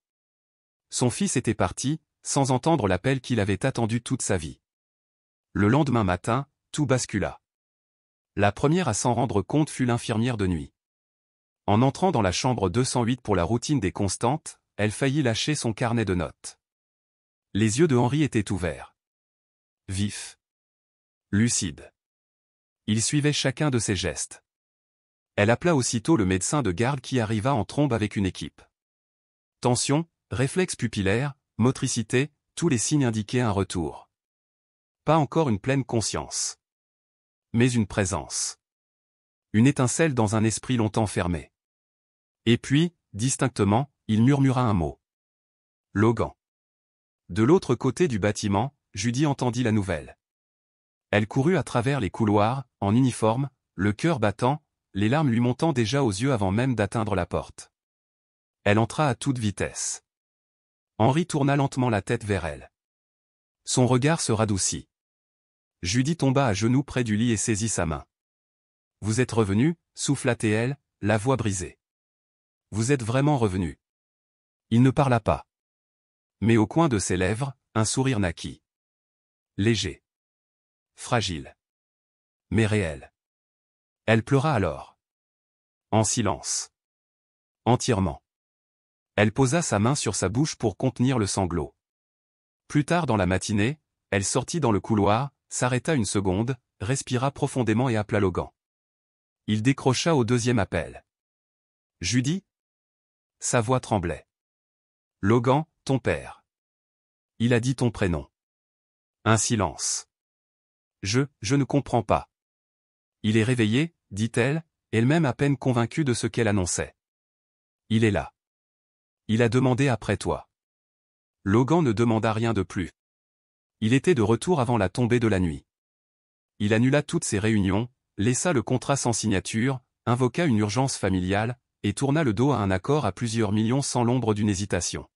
Son fils était parti, sans entendre l'appel qu'il avait attendu toute sa vie. Le lendemain matin, tout bascula. La première à s'en rendre compte fut l'infirmière de nuit. En entrant dans la chambre 208 pour la routine des constantes, elle faillit lâcher son carnet de notes. Les yeux de Henri étaient ouverts. Vifs. Lucides. Il suivait chacun de ses gestes. Elle appela aussitôt le médecin de garde qui arriva en trombe avec une équipe. Tension, réflexe pupillaire, motricité, tous les signes indiquaient un retour. Pas encore une pleine conscience. Mais une présence. Une étincelle dans un esprit longtemps fermé. Et puis, distinctement, il murmura un mot. Logan. De l'autre côté du bâtiment, Judy entendit la nouvelle. Elle courut à travers les couloirs, en uniforme, le cœur battant, les larmes lui montant déjà aux yeux avant même d'atteindre la porte. Elle entra à toute vitesse. Henri tourna lentement la tête vers elle. Son regard se radoucit. Judy tomba à genoux près du lit et saisit sa main. « Vous êtes revenu » souffla-t-elle, la voix brisée. « Vous êtes vraiment revenu. » Il ne parla pas. Mais au coin de ses lèvres, un sourire naquit. Léger. Fragile. Mais réel. Elle pleura alors. En silence. Entièrement. Elle posa sa main sur sa bouche pour contenir le sanglot. Plus tard dans la matinée, elle sortit dans le couloir, s'arrêta une seconde, respira profondément et appela Logan. Il décrocha au deuxième appel. Judy ? Sa voix tremblait. Logan, ton père. Il a dit ton prénom. Un silence. Je ne comprends pas. Il est réveillé, dit-elle, elle-même à peine convaincue de ce qu'elle annonçait. Il est là. Il a demandé après toi. Logan ne demanda rien de plus. Il était de retour avant la tombée de la nuit. Il annula toutes ses réunions, laissa le contrat sans signature, invoqua une urgence familiale, et tourna le dos à un accord à plusieurs millions sans l'ombre d'une hésitation.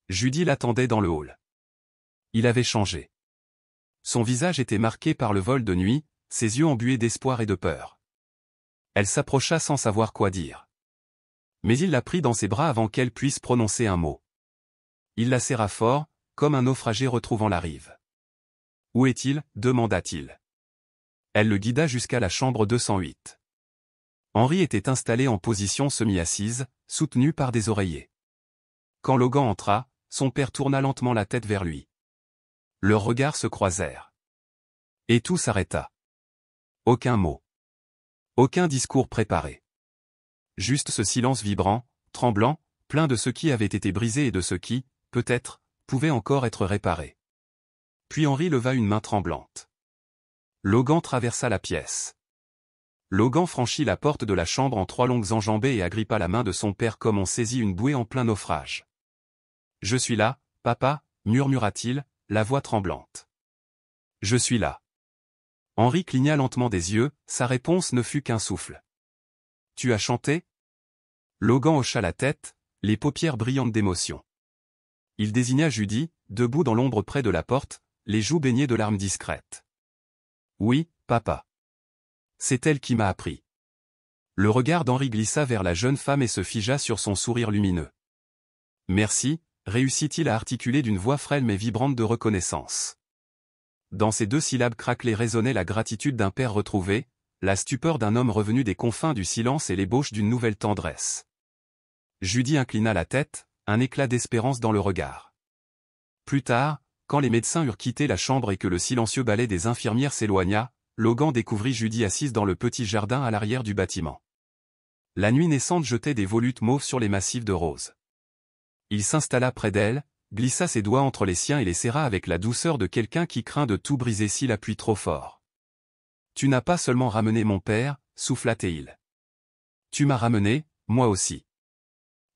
Judy l'attendait dans le hall. Il avait changé. Son visage était marqué par le vol de nuit, ses yeux embués d'espoir et de peur. Elle s'approcha sans savoir quoi dire. Mais il la prit dans ses bras avant qu'elle puisse prononcer un mot. Il la serra fort, comme un naufragé retrouvant la rive. « Où est-il » demanda-t-il. Elle le guida jusqu'à la chambre 208. Henri était installé en position semi-assise, soutenu par des oreillers. Quand Logan entra, son père tourna lentement la tête vers lui. Leurs regards se croisèrent. Et tout s'arrêta. Aucun mot. Aucun discours préparé. Juste ce silence vibrant, tremblant, plein de ce qui avait été brisé et de ce qui, peut-être, pouvait encore être réparé. Puis Henri leva une main tremblante. Logan traversa la pièce. Logan franchit la porte de la chambre en 3 longues enjambées et agrippa la main de son père comme on saisit une bouée en plein naufrage. « Je suis là, papa, » murmura-t-il, la voix tremblante. « Je suis là. » Henri cligna lentement des yeux, sa réponse ne fut qu'un souffle. « Tu as chanté ?» Logan hocha la tête, les paupières brillantes d'émotion. Il désigna Judy, debout dans l'ombre près de la porte, les joues baignées de larmes discrètes. « Oui, papa. C'est elle qui m'a appris. » Le regard d'Henri glissa vers la jeune femme et se figea sur son sourire lumineux. « Merci », réussit-il à articuler d'une voix frêle mais vibrante de reconnaissance. Dans ces 2 syllabes craquelées résonnait la gratitude d'un père retrouvé, la stupeur d'un homme revenu des confins du silence et l'ébauche d'une nouvelle tendresse. Judy inclina la tête, un éclat d'espérance dans le regard. Plus tard, quand les médecins eurent quitté la chambre et que le silencieux balai des infirmières s'éloigna, Logan découvrit Judy assise dans le petit jardin à l'arrière du bâtiment. La nuit naissante jetait des volutes mauves sur les massifs de roses. Il s'installa près d'elle, glissa ses doigts entre les siens et les serra avec la douceur de quelqu'un qui craint de tout briser s'il appuie trop fort. « Tu n'as pas seulement ramené mon père, » souffla-t-il. « Tu m'as ramené, moi aussi. »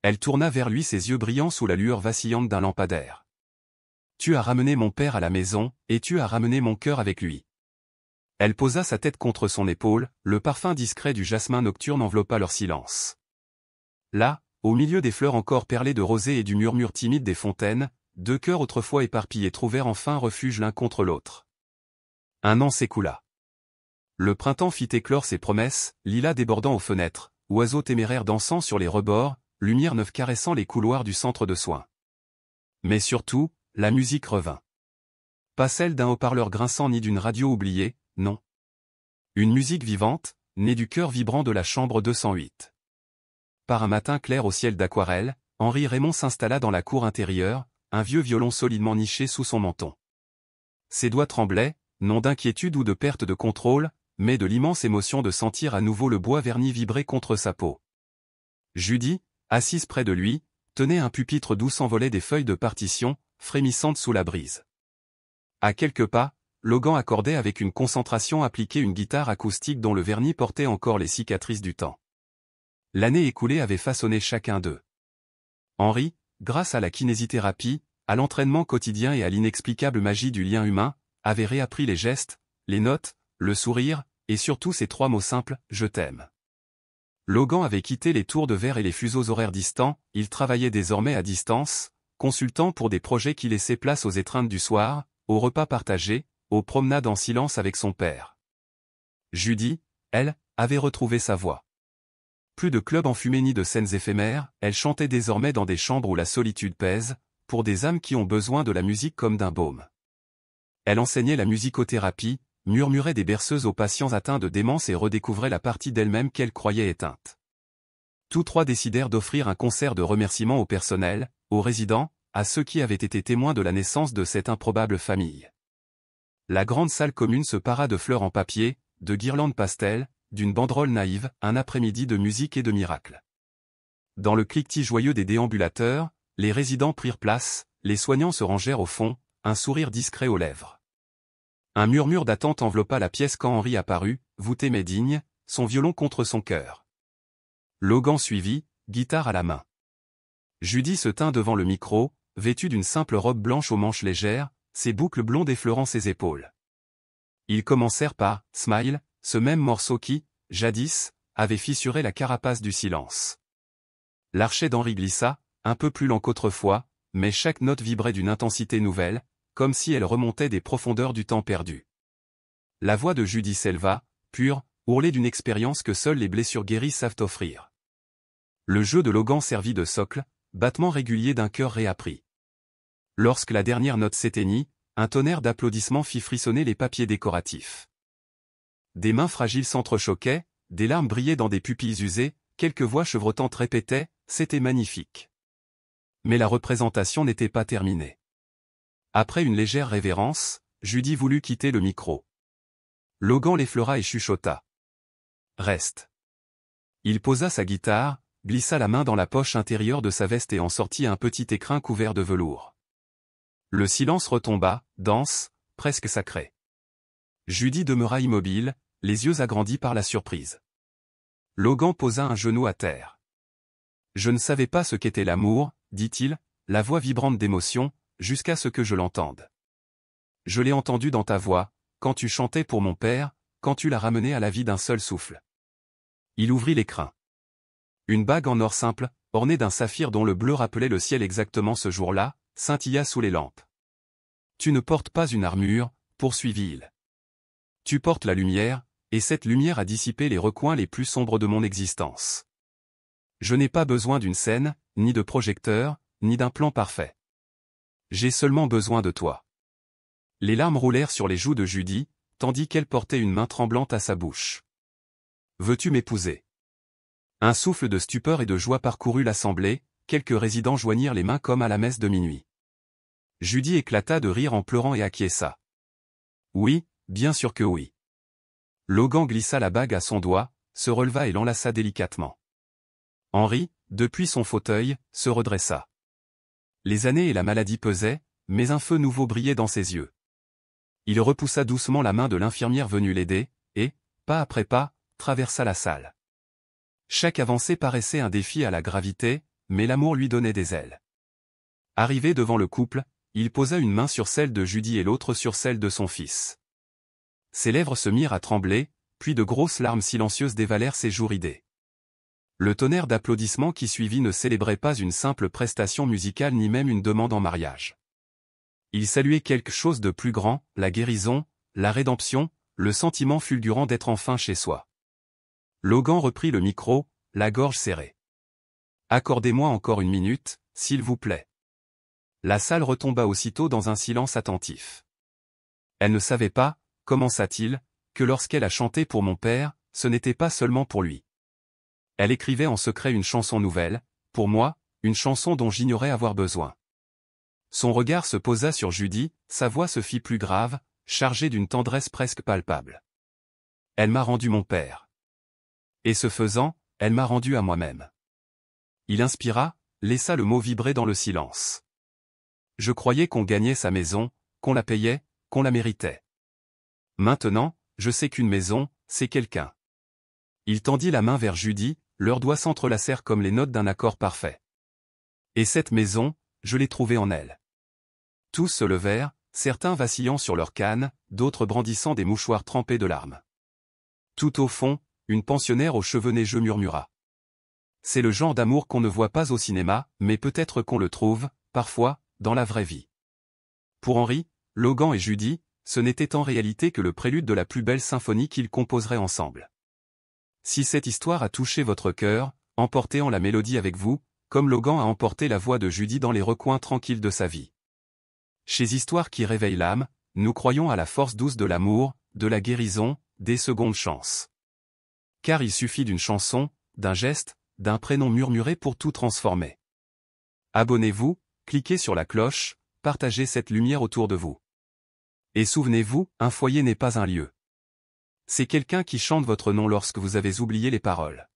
Elle tourna vers lui ses yeux brillants sous la lueur vacillante d'un lampadaire. « Tu as ramené mon père à la maison, et tu as ramené mon cœur avec lui. » Elle posa sa tête contre son épaule, le parfum discret du jasmin nocturne enveloppa leur silence. Là, au milieu des fleurs encore perlées de rosée et du murmure timide des fontaines, 2 cœurs autrefois éparpillés trouvèrent enfin refuge l'un contre l'autre. Un an s'écoula. Le printemps fit éclore ses promesses, lilas débordant aux fenêtres, oiseaux téméraires dansant sur les rebords, lumière neuve caressant les couloirs du centre de soins. Mais surtout, la musique revint. Pas celle d'un haut-parleur grinçant ni d'une radio oubliée, non. Une musique vivante, née du cœur vibrant de la chambre 208. Par un matin clair au ciel d'aquarelle, Henri Raymond s'installa dans la cour intérieure, un vieux violon solidement niché sous son menton. Ses doigts tremblaient, non d'inquiétude ou de perte de contrôle, mais de l'immense émotion de sentir à nouveau le bois verni vibrer contre sa peau. Judy, assise près de lui, tenait un pupitre d'où s'envolaient des feuilles de partition, frémissantes sous la brise. À quelques pas, Logan accordait avec une concentration appliquée une guitare acoustique dont le vernis portait encore les cicatrices du temps. L'année écoulée avait façonné chacun d'eux. Henri, grâce à la kinésithérapie, à l'entraînement quotidien et à l'inexplicable magie du lien humain, avait réappris les gestes, les notes, le sourire, et surtout ces 3 mots simples, « je t'aime ». Logan avait quitté les tours de verre et les fuseaux horaires distants, il travaillait désormais à distance, consultant pour des projets qui laissaient place aux étreintes du soir, aux repas partagés, aux promenades en silence avec son père. Judy, elle, avait retrouvé sa voix. Plus de clubs enfumés ni de scènes éphémères, elle chantait désormais dans des chambres où la solitude pèse, pour des âmes qui ont besoin de la musique comme d'un baume. Elle enseignait la musicothérapie, murmurait des berceuses aux patients atteints de démence et redécouvrait la partie d'elle-même qu'elle croyait éteinte. Tous 3 décidèrent d'offrir un concert de remerciement au personnel, aux résidents, à ceux qui avaient été témoins de la naissance de cette improbable famille. La grande salle commune se para de fleurs en papier, de guirlandes pastel, d'une banderole naïve, un après-midi de musique et de miracles. Dans le cliquetis joyeux des déambulateurs, les résidents prirent place, les soignants se rangèrent au fond, un sourire discret aux lèvres. Un murmure d'attente enveloppa la pièce quand Henri apparut, voûté mais digne, son violon contre son cœur. Logan suivit, guitare à la main. Judy se tint devant le micro, vêtue d'une simple robe blanche aux manches légères, ses boucles blondes effleurant ses épaules. Ils commencèrent par « Smile », ce même morceau qui, jadis, avait fissuré la carapace du silence. L'archet d'Henri glissa, un peu plus lent qu'autrefois, mais chaque note vibrait d'une intensité nouvelle, comme si elle remontait des profondeurs du temps perdu. La voix de Judy s'éleva, pure, ourlée d'une expérience que seules les blessures guéries savent offrir. Le jeu de Logan servit de socle, battement régulier d'un cœur réappris. Lorsque la dernière note s'éteignit, un tonnerre d'applaudissements fit frissonner les papiers décoratifs. Des mains fragiles s'entrechoquaient, des larmes brillaient dans des pupilles usées, quelques voix chevrotantes répétaient « C'était magnifique ». Mais la représentation n'était pas terminée. Après une légère révérence, Judy voulut quitter le micro. Logan l'effleura et chuchota. « Reste ». Il posa sa guitare, glissa la main dans la poche intérieure de sa veste et en sortit un petit écrin couvert de velours. Le silence retomba, dense, presque sacré. Judy demeura immobile, les yeux agrandis par la surprise. Logan posa un genou à terre. « Je ne savais pas ce qu'était l'amour, dit-il, la voix vibrante d'émotion, jusqu'à ce que je l'entende. Je l'ai entendu dans ta voix, quand tu chantais pour mon père, quand tu l'as ramené à la vie d'un seul souffle. » Il ouvrit l'écrin. Une bague en or simple, ornée d'un saphir dont le bleu rappelait le ciel exactement ce jour-là, scintilla sous les lampes. « Tu ne portes pas une armure, poursuivit-il. Tu portes la lumière, et cette lumière a dissipé les recoins les plus sombres de mon existence. Je n'ai pas besoin d'une scène, ni de projecteur, ni d'un plan parfait. J'ai seulement besoin de toi. » Les larmes roulèrent sur les joues de Judy, tandis qu'elle portait une main tremblante à sa bouche. « Veux-tu m'épouser ?» Un souffle de stupeur et de joie parcourut l'assemblée, quelques résidents joignirent les mains comme à la messe de minuit. Judy éclata de rire en pleurant et acquiesça. « Oui, bien sûr que oui. » Logan glissa la bague à son doigt, se releva et l'enlaça délicatement. Henry, depuis son fauteuil, se redressa. Les années et la maladie pesaient, mais un feu nouveau brillait dans ses yeux. Il repoussa doucement la main de l'infirmière venue l'aider, et, pas après pas, traversa la salle. Chaque avancée paraissait un défi à la gravité, mais l'amour lui donnait des ailes. Arrivé devant le couple, il posa une main sur celle de Judy et l'autre sur celle de son fils. Ses lèvres se mirent à trembler, puis de grosses larmes silencieuses dévalèrent ses joues ridées. Le tonnerre d'applaudissements qui suivit ne célébrait pas une simple prestation musicale ni même une demande en mariage. Il saluait quelque chose de plus grand, la guérison, la rédemption, le sentiment fulgurant d'être enfin chez soi. Logan reprit le micro, la gorge serrée. « Accordez-moi encore une minute, s'il vous plaît. » La salle retomba aussitôt dans un silence attentif. Elle ne savait pas, commença-t-il, que lorsqu'elle a chanté pour mon père, ce n'était pas seulement pour lui. Elle écrivait en secret une chanson nouvelle, pour moi, une chanson dont j'ignorais avoir besoin. Son regard se posa sur Judy, sa voix se fit plus grave, chargée d'une tendresse presque palpable. Elle m'a rendu mon père. Et ce faisant, elle m'a rendu à moi-même. Il inspira, laissa le mot vibrer dans le silence. Je croyais qu'on gagnait sa maison, qu'on la payait, qu'on la méritait. Maintenant, je sais qu'une maison, c'est quelqu'un. Il tendit la main vers Judy, leurs doigts s'entrelacèrent comme les notes d'un accord parfait. Et cette maison, je l'ai trouvée en elle. Tous se levèrent, certains vacillant sur leurs cannes, d'autres brandissant des mouchoirs trempés de larmes. Tout au fond, une pensionnaire aux cheveux neigeux murmura. C'est le genre d'amour qu'on ne voit pas au cinéma, mais peut-être qu'on le trouve, parfois, dans la vraie vie. Pour Henry, Logan et Judy, ce n'était en réalité que le prélude de la plus belle symphonie qu'ils composeraient ensemble. Si cette histoire a touché votre cœur, emportez en la mélodie avec vous, comme Logan a emporté la voix de Judy dans les recoins tranquilles de sa vie. Chez Histoires qui réveillent l'âme, nous croyons à la force douce de l'amour, de la guérison, des secondes chances. Car il suffit d'une chanson, d'un geste, d'un prénom murmuré pour tout transformer. Abonnez-vous, cliquez sur la cloche, partagez cette lumière autour de vous. Et souvenez-vous, un foyer n'est pas un lieu. C'est quelqu'un qui chante votre nom lorsque vous avez oublié les paroles.